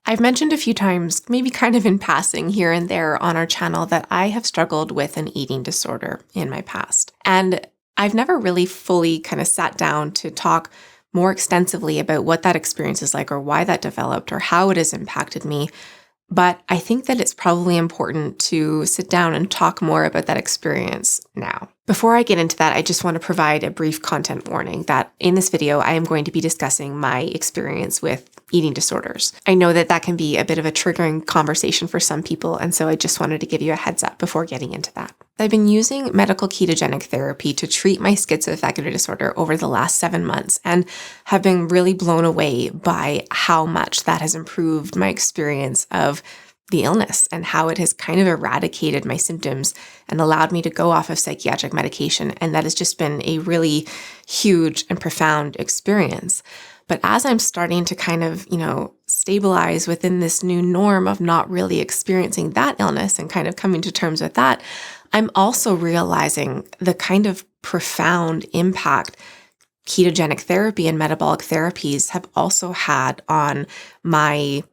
I've mentioned a few times, maybe kind of in passing here and there on our channel, that I have struggled with an eating disorder in my past. And I've never really fully kind of sat down to talk more extensively about what that experience is like or why that developed or how it has impacted me. But I think that it's probably important to sit down and talk more about that experience now. Before I get into that, I just want to provide a brief content warning that in this video, I am going to be discussing my experience with eating disorders. I know that that can be a bit of a triggering conversation for some people, and so I just wanted to give you a heads up before getting into that. I've been using medical ketogenic therapy to treat my schizoaffective disorder over the last 7 months and have been really blown away by how much that has improved my experience of the illness and how it has kind of eradicated my symptoms and allowed me to go off of psychiatric medication. And that has just been a really huge and profound experience. But as I'm starting to kind of, stabilize within this new norm of not really experiencing that illness and kind of coming to terms with that, I'm also realizing the kind of profound impact ketogenic therapy and metabolic therapies have also had on my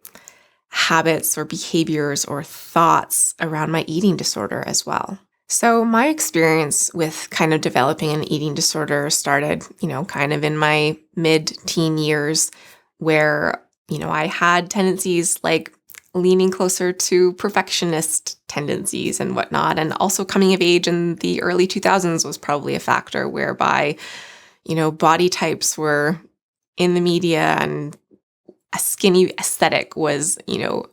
habits or behaviors or thoughts around my eating disorder as well. So my experience with kind of developing an eating disorder started, kind of in my mid-teen years where, I had tendencies like leaning closer to perfectionist tendencies and whatnot. And also coming of age in the early 2000s was probably a factor whereby, body types were in the media and a skinny aesthetic was,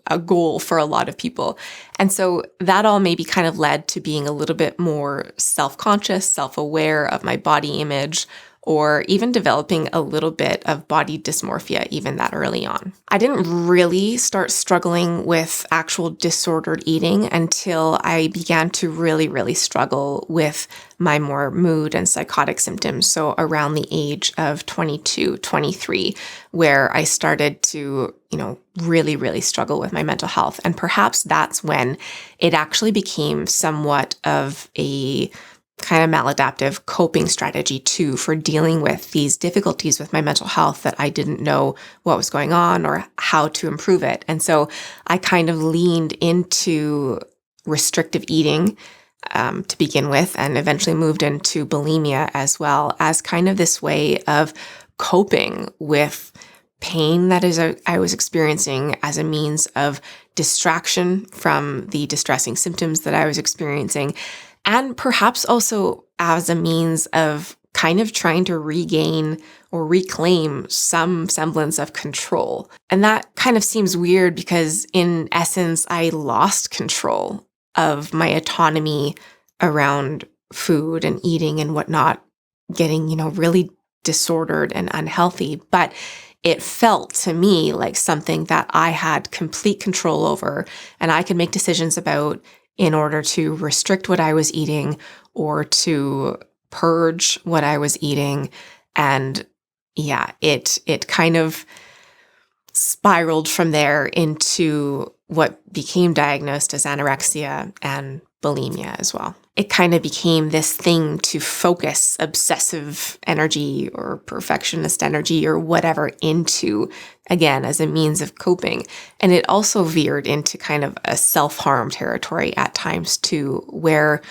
a goal for a lot of people. And so that all maybe kind of led to being a little bit more self-conscious, self-aware of my body image, or even developing a little bit of body dysmorphia even that early on. I didn't really start struggling with actual disordered eating until I began to really, really struggle with my more mood and psychotic symptoms. So around the age of 22, 23, where I started to, really, really struggle with my mental health. And perhaps that's when it actually became somewhat of a kind of maladaptive coping strategy too for dealing with these difficulties with my mental health that I didn't know what was going on or how to improve it. And so I kind of leaned into restrictive eating to begin with, and eventually moved into bulimia as well as kind of this way of coping with pain that I was experiencing as a means of distraction from the distressing symptoms that I was experiencing. And perhaps also as a means of kind of trying to regain or reclaim some semblance of control. And that kind of seems weird because in essence, I lost control of my autonomy around food and eating and whatnot, getting, really disordered and unhealthy. But it felt to me like something that I had complete control over and I could make decisions about in order to restrict what I was eating or to purge what I was eating. And yeah, it kind of spiraled from there into what became diagnosed as anorexia and bulimia as well. It kind of became this thing to focus obsessive energy or perfectionist energy or whatever into, again, as a means of coping. And it also veered into kind of a self-harm territory at times too, where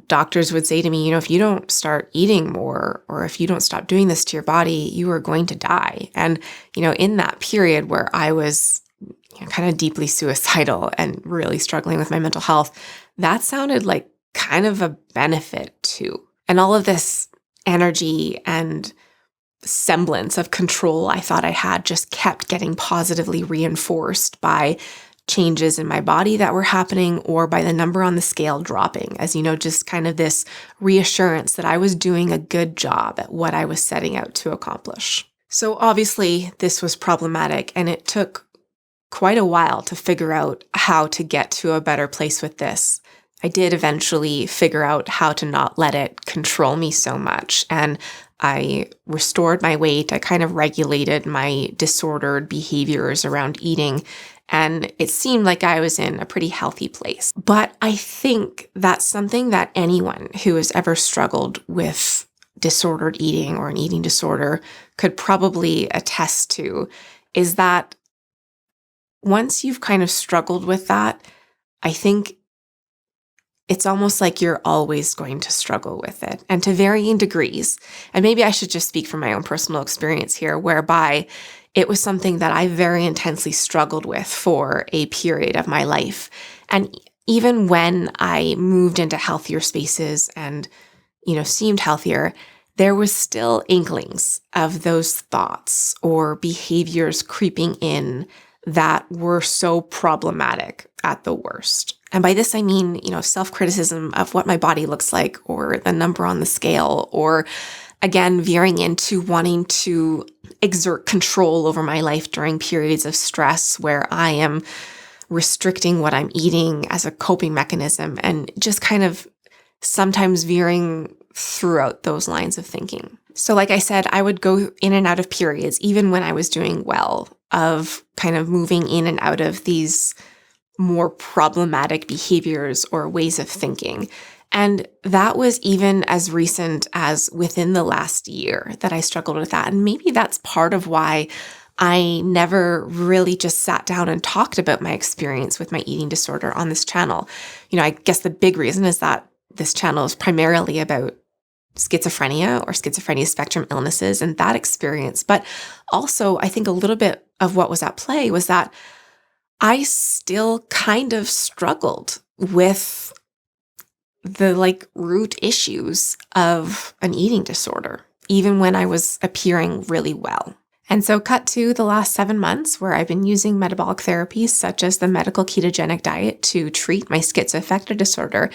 doctors would say to me, if you don't start eating more, or if you don't stop doing this to your body, you are going to die. And, in that period where I was kind of deeply suicidal and really struggling with my mental health, that sounded like kind of a benefit too. And all of this energy and semblance of control I thought I had just kept getting positively reinforced by changes in my body that were happening or by the number on the scale dropping, as just kind of this reassurance that I was doing a good job at what I was setting out to accomplish. So obviously this was problematic, and it took quite a while to figure out how to get to a better place with this. I did eventually figure out how to not let it control me so much, and I restored my weight. I kind of regulated my disordered behaviors around eating, and it seemed like I was in a pretty healthy place. But I think that's something that anyone who has ever struggled with disordered eating or an eating disorder could probably attest to, is that once you've kind of struggled with that, I think it's almost like you're always going to struggle with it, and to varying degrees. And maybe I should just speak from my own personal experience here, whereby it was something that I very intensely struggled with for a period of my life. And even when I moved into healthier spaces and, seemed healthier, there was still inklings of those thoughts or behaviors creeping in that were so problematic at the worst. And by this, I mean, self-criticism of what my body looks like or the number on the scale, or again, veering into wanting to exert control over my life during periods of stress where I am restricting what I'm eating as a coping mechanism, and just kind of sometimes veering throughout those lines of thinking. So like I said, I would go in and out of periods, even when I was doing well, of kind of moving in and out of these more problematic behaviors or ways of thinking. And that was even as recent as within the last year that I struggled with that. And maybe that's part of why I never really just sat down and talked about my experience with my eating disorder on this channel. I guess the big reason is that this channel is primarily about schizophrenia or schizophrenia spectrum illnesses and that experience. But also, I think a little bit of what was at play was that I still kind of struggled with the root issues of an eating disorder, even when I was appearing really well. And so cut to the last 7 months where I've been using metabolic therapies such as the medical ketogenic diet to treat my schizoaffective disorder.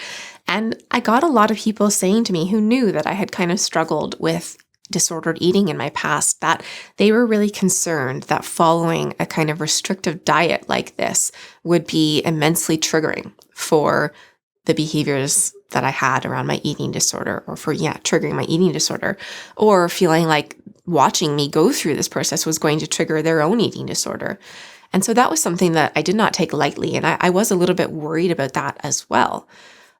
And I got a lot of people saying to me who knew that I had kind of struggled with disordered eating in my past, that they were really concerned that following a kind of restrictive diet like this would be immensely triggering for the behaviors that I had around my eating disorder, or for, triggering my eating disorder, or feeling like watching me go through this process was going to trigger their own eating disorder. And so that was something that I did not take lightly. And I was a little bit worried about that as well,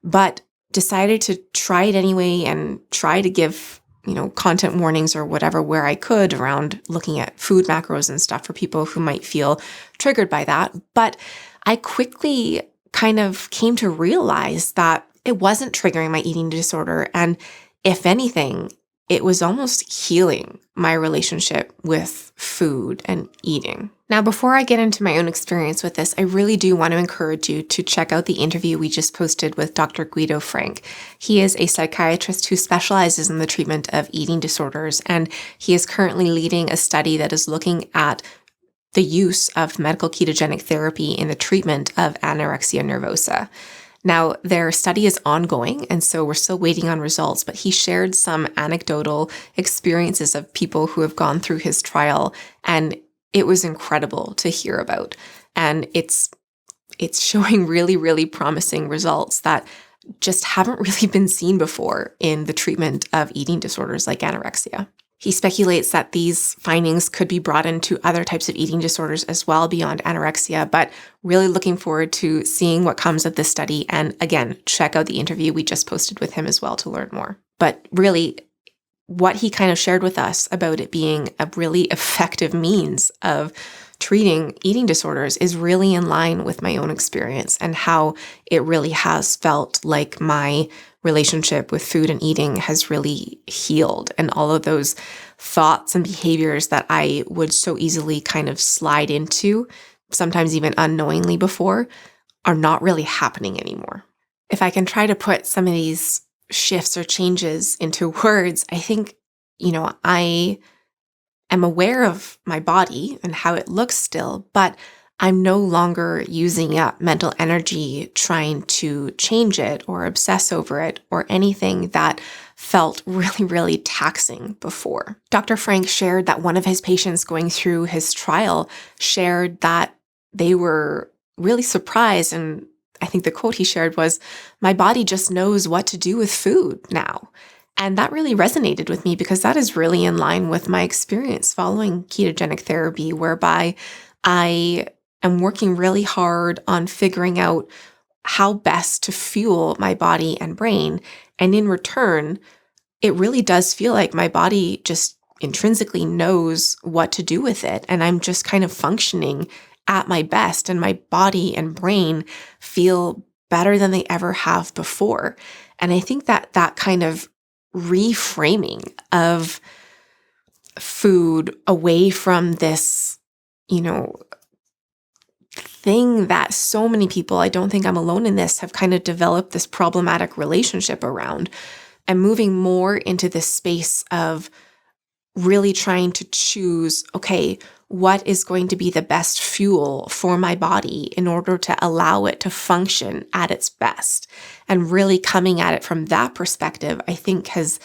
but decided to try it anyway and try to give content warnings or whatever where I could around looking at food macros and stuff for people who might feel triggered by that. But I quickly kind of came to realize that it wasn't triggering my eating disorder. And if anything, it was almost healing my relationship with food and eating. Now, before I get into my own experience with this, I really do want to encourage you to check out the interview we just posted with Dr. Guido Frank. He is a psychiatrist who specializes in the treatment of eating disorders, and he is currently leading a study that is looking at the use of medical ketogenic therapy in the treatment of anorexia nervosa. Now, their study is ongoing, and so we're still waiting on results, but he shared some anecdotal experiences of people who have gone through his trial, and it was incredible to hear about. And it's showing really, really promising results that just haven't really been seen before in the treatment of eating disorders like anorexia. He speculates that these findings could be brought into other types of eating disorders as well beyond anorexia, but really looking forward to seeing what comes of this study. And again, check out the interview we just posted with him as well to learn more. But really, what he kind of shared with us about it being a really effective means of treating eating disorders is really in line with my own experience and how it really has felt like my relationship with food and eating has really healed. And all of those thoughts and behaviors that I would so easily kind of slide into, sometimes even unknowingly before, are not really happening anymore. If I can try to put some of these shifts or changes into words, I think, I am aware of my body and how it looks still, but I'm no longer using up mental energy trying to change it or obsess over it or anything that felt really, really taxing before. Dr. Frank shared that one of his patients going through his trial shared that they were really surprised, and I think the quote he shared was, "My body just knows what to do with food now." And that really resonated with me because that is really in line with my experience following ketogenic therapy, whereby I am working really hard on figuring out how best to fuel my body and brain. And in return, it really does feel like my body just intrinsically knows what to do with it. And I'm just kind of functioning at my best and my body and brain feel better than they ever have before. And I think that that kind of reframing of food away from this, you know, thing that so many people, I don't think I'm alone in this, have kind of developed this problematic relationship around, and moving more into this space of really trying to choose, okay, what is going to be the best fuel for my body in order to allow it to function at its best? And really coming at it from that perspective, I think has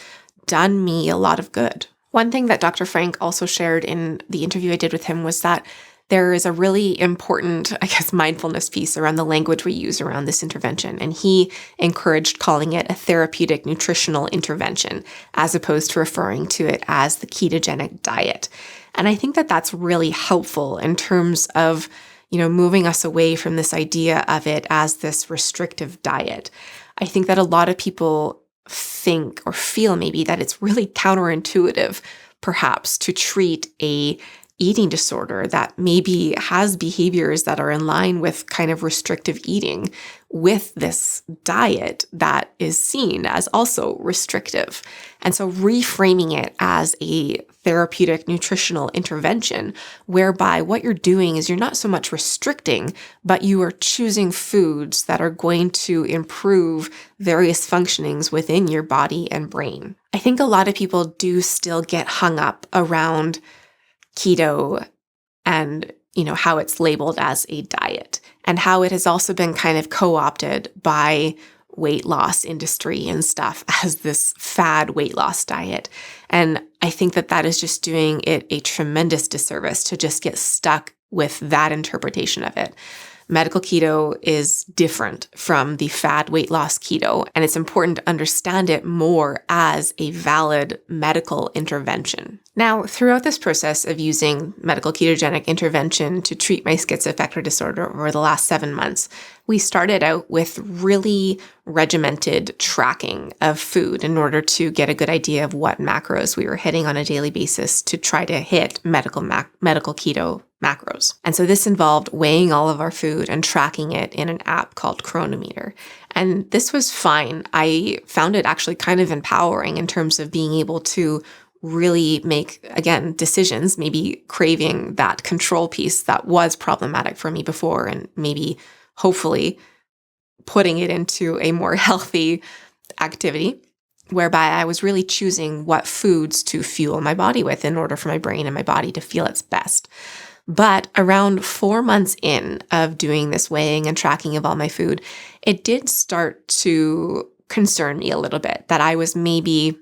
done me a lot of good. One thing that Dr. Frank also shared in the interview I did with him was that there is a really important, I guess, mindfulness piece around the language we use around this intervention. And he encouraged calling it a therapeutic nutritional intervention, as opposed to referring to it as the ketogenic diet. And I think that that's really helpful in terms of, moving us away from this idea of it as this restrictive diet. I think that a lot of people think or feel maybe that it's really counterintuitive, perhaps, to treat a eating disorder that maybe has behaviors that are in line with kind of restrictive eating with this diet that is seen as also restrictive. And so reframing it as a therapeutic nutritional intervention, whereby what you're doing is you're not so much restricting, but you are choosing foods that are going to improve various functionings within your body and brain. I think a lot of people do still get hung up around keto and, how it's labeled as a diet, and how it has also been kind of co-opted by weight loss industry and stuff as this fad weight loss diet. And I think that that is just doing it a tremendous disservice to just get stuck with that interpretation of it. Medical keto is different from the fad weight loss keto, and it's important to understand it more as a valid medical intervention. Now, throughout this process of using medical ketogenic intervention to treat my schizoaffective disorder over the last 7 months, we started out with really regimented tracking of food in order to get a good idea of what macros we were hitting on a daily basis to try to hit medical keto macros. And so this involved weighing all of our food and tracking it in an app called Chronometer. And this was fine. I found it actually kind of empowering in terms of being able to really make, again, decisions, maybe craving that control piece that was problematic for me before, and maybe hopefully putting it into a more healthy activity, whereby I was really choosing what foods to fuel my body with in order for my brain and my body to feel its best. But around 4 months in of doing this weighing and tracking of all my food, it did start to concern me a little bit that I was maybe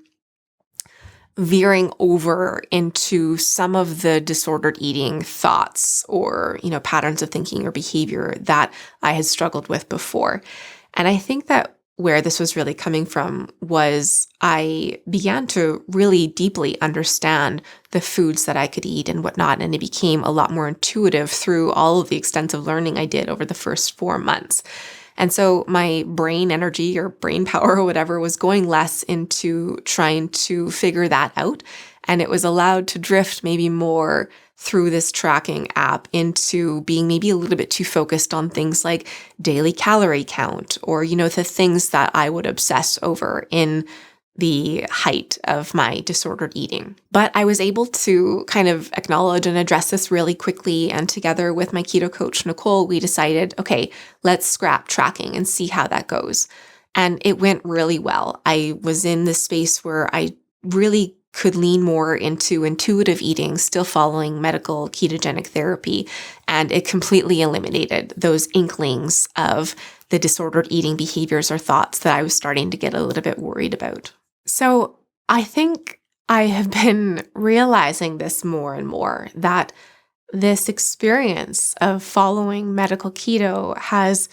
veering over into some of the disordered eating thoughts or, patterns of thinking or behavior that I had struggled with before. And I think that where this was really coming from was I began to really deeply understand the foods that I could eat and whatnot, and it became a lot more intuitive through all of the extensive learning I did over the first 4 months. And so my brain energy or brain power or whatever was going less into trying to figure that out, and it was allowed to drift maybe more through this tracking app into being maybe a little bit too focused on things like daily calorie count or, the things that I would obsess over in the height of my disordered eating. But I was able to kind of acknowledge and address this really quickly. And together with my keto coach, Nicole, we decided, okay, let's scrap tracking and see how that goes. And it went really well. I was in this space where I really could lean more into intuitive eating, still following medical ketogenic therapy. And it completely eliminated those inklings of the disordered eating behaviors or thoughts that I was starting to get a little bit worried about. So I think I have been realizing this more and more, that this experience of following medical keto has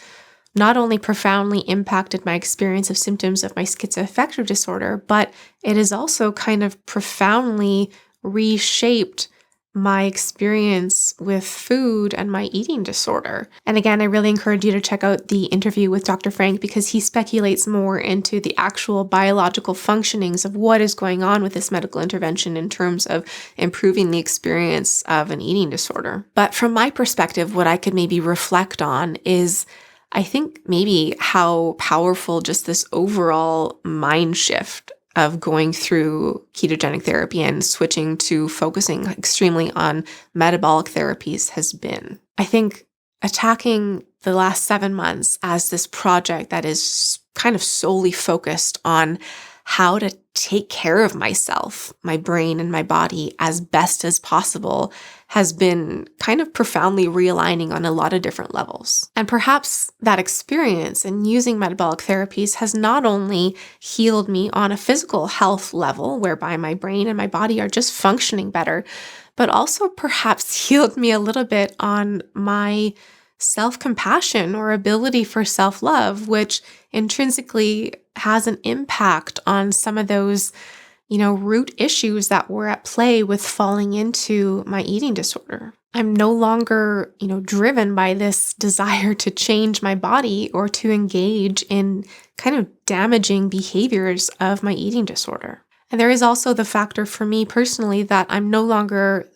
not only profoundly impacted my experience of symptoms of my schizoaffective disorder, but it has also kind of profoundly reshaped my experience with food and my eating disorder. And again, I really encourage you to check out the interview with Dr. Frank because he speculates more into the actual biological functionings of what is going on with this medical intervention in terms of improving the experience of an eating disorder. But from my perspective, what I could maybe reflect on is I think maybe how powerful just this overall mind shift of going through ketogenic therapy and switching to focusing extremely on metabolic therapies has been. I think attacking the last 7 months as this project that is kind of solely focused on how to take care of myself, my brain and my body as best as possible has been kind of profoundly realigning on a lot of different levels. And perhaps that experience in using metabolic therapies has not only healed me on a physical health level, whereby my brain and my body are just functioning better, but also perhaps healed me a little bit on my self-compassion or ability for self-love, which intrinsically has an impact on some of those, root issues that were at play with falling into my eating disorder. I'm no longer, driven by this desire to change my body or to engage in kind of damaging behaviors of my eating disorder. And there is also the factor for me personally that I'm no longer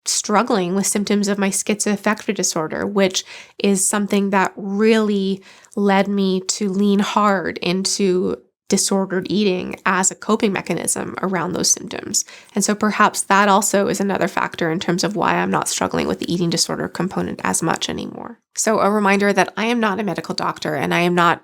struggling with symptoms of my schizoaffective disorder, which is something that really led me to lean hard into disordered eating as a coping mechanism around those symptoms. And so perhaps that also is another factor in terms of why I'm not struggling with the eating disorder component as much anymore. So a reminder that I am not a medical doctor and I am not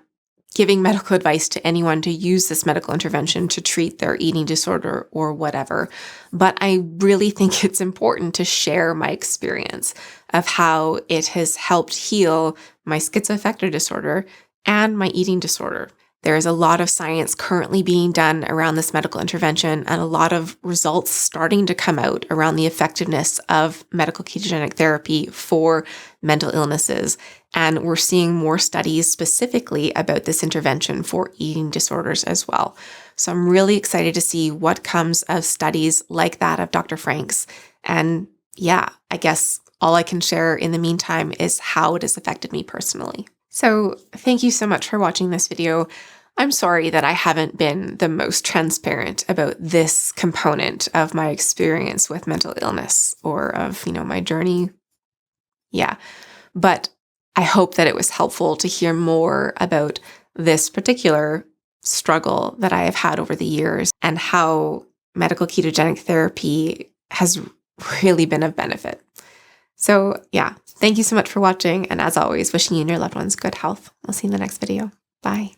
giving medical advice to anyone to use this medical intervention to treat their eating disorder or whatever. But I really think it's important to share my experience of how it has helped heal my schizoaffective disorder and my eating disorder. There is a lot of science currently being done around this medical intervention and a lot of results starting to come out around the effectiveness of medical ketogenic therapy for mental illnesses. And we're seeing more studies specifically about this intervention for eating disorders as well. So I'm really excited to see what comes of studies like that of Dr. Frank's. And yeah, I guess all I can share in the meantime is how it has affected me personally. So thank you so much for watching this video. I'm sorry that I haven't been the most transparent about this component of my experience with mental illness or of, my journey. Yeah, but I hope that it was helpful to hear more about this particular struggle that I have had over the years and how medical ketogenic therapy has really been of benefit. So yeah, thank you so much for watching. And as always, wishing you and your loved ones good health. I'll see you in the next video. Bye.